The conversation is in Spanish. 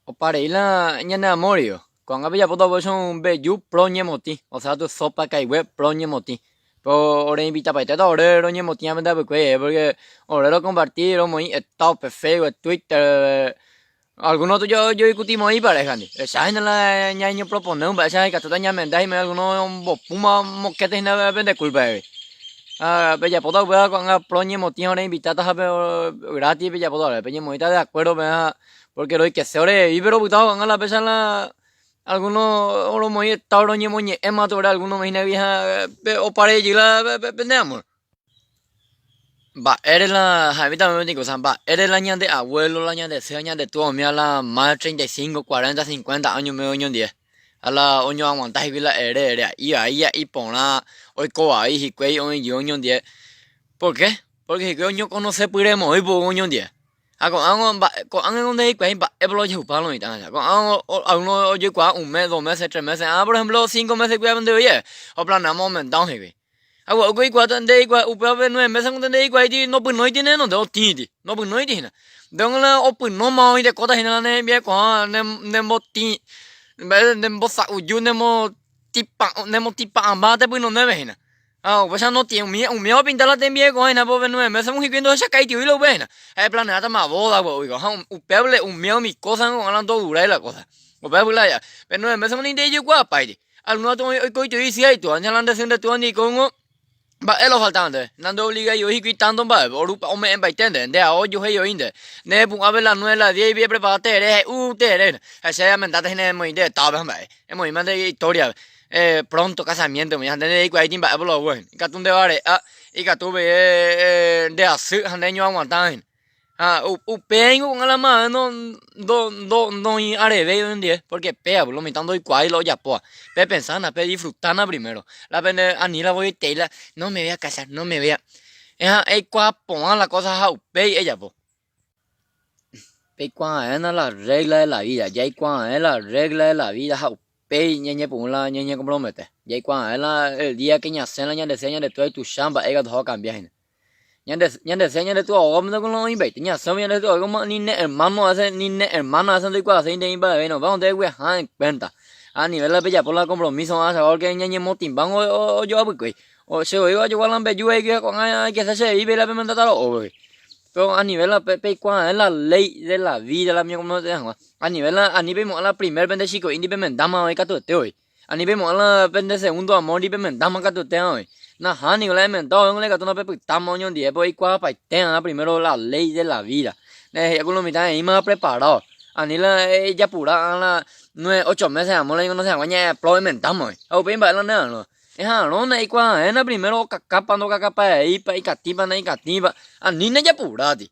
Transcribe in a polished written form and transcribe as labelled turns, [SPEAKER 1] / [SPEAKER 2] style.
[SPEAKER 1] O para ir la ñana morio. Con había puedo ver un bello proñe moti. O sea, tu sopa que web proñe moti. Por ahora invita para todo ahora roñe moti a mandar porque ahora lo compartieron muy estado perfecto Twitter. Algunos yo discutimos ahí para dejar. Esa es la ñaño propone un esa que tú ña menda y me algunos puma moquete na vende culpa. Ah, bella puedo ver con la proñe moti ahora invitada a ver gratis bella puedo ver. Peña muy de acuerdo, porque lo que se ore ibero butado con la pesa algunos oro muy estado ñe moñe ematora algunos me vieja o pare y la vendemos. Va, eres la Javita me digo, va, eres la ña de abuelo, la ña de se ña de tu mía la más 35, 40, 50 años me oño 10. A la oño aguantas y la eres y ahí y pona hoy coa ahí y que oño 10. ¿Por qué? Porque si que oño conoce puremos hoy por oño 10. A con an donde que va e blo ju palo y tal. Con a uno oye qua un mes, 2 meses, 3 meses. Ah, por ejemplo, 5 meses que van de oye. O plan namo mentao he. A wo que qua tan de qua upa ve 9 meses con de qua di no pues no tiene no de ti. No pues no tiene. Dong la o pues no ma de cota hina ne bie qua ne mo ti. Ne mo sa u ju ne mo tipa amba te pues no ne ve. Ah, pues ya no tiene un mío pintar la tembié con ena por 9 meses un hikiendo esa caída y lo ven. El planeta más boda, güey. Un peble, un mío mi cosa con hablando dura y la cosa. O peble ya. Pero 9 meses un indie guapa y alguno tu hoy te dice ahí tú añalan de tu ni con ba elo faltante. Nando obliga yo quitando ba o me embaitende. De a hoy yo he yo inde. Ne pun a ver la 9 la 10 y bien prepárate, te. Ese ya me daste en el muy de estaba, es muy más de historia. Pronto casamiento mi hande de quay tin ba blo wen ka tun de bare a y ka tu be de asu hande nyo aguantan u pengo con la mano no y arebe hoy en día porque pea lo mitando y quay lo ya po pe pensando pe disfrutando primero la pende anila voy tela no me voy a casar no me voy a qua pon la cosa ha pe ella po pe qua es la regla de la vida ya qua es la regla de la vida ha pe ñeñe pon la ñeñe compromete ya cuando el día que ña cena ña de de todo tu chamba ega todo cambia ña de tu hombre con los invite ña son ña de tu como ni ne hermano hace ni ne hermano hacen de cuando se de imba bueno vamos de we han cuenta a nivel de bella por la compromiso a saber que ña motin van o yo pues o se oiga yo la be yo que con hay que se vive la pimenta tal o pero a nivel la pepe cuando es la ley de la vida la mía como te a nivel la primer vende chico indi pimenta hoy que te hoy ani be mo la pende segundo amor di be men dama ka tu te hoy na hani la men to en le ka tu na pe tamo ño die po ikwa pa te primero la ley de la vida ne ya con lo mitad y más preparado ani la ella pura la 9, 8 meses amor la no se aguaña pro men tamo o pe ba la na no es no na ikwa na primero capa no capa ahí pa ikatipa na ikatipa ani na ya pura ti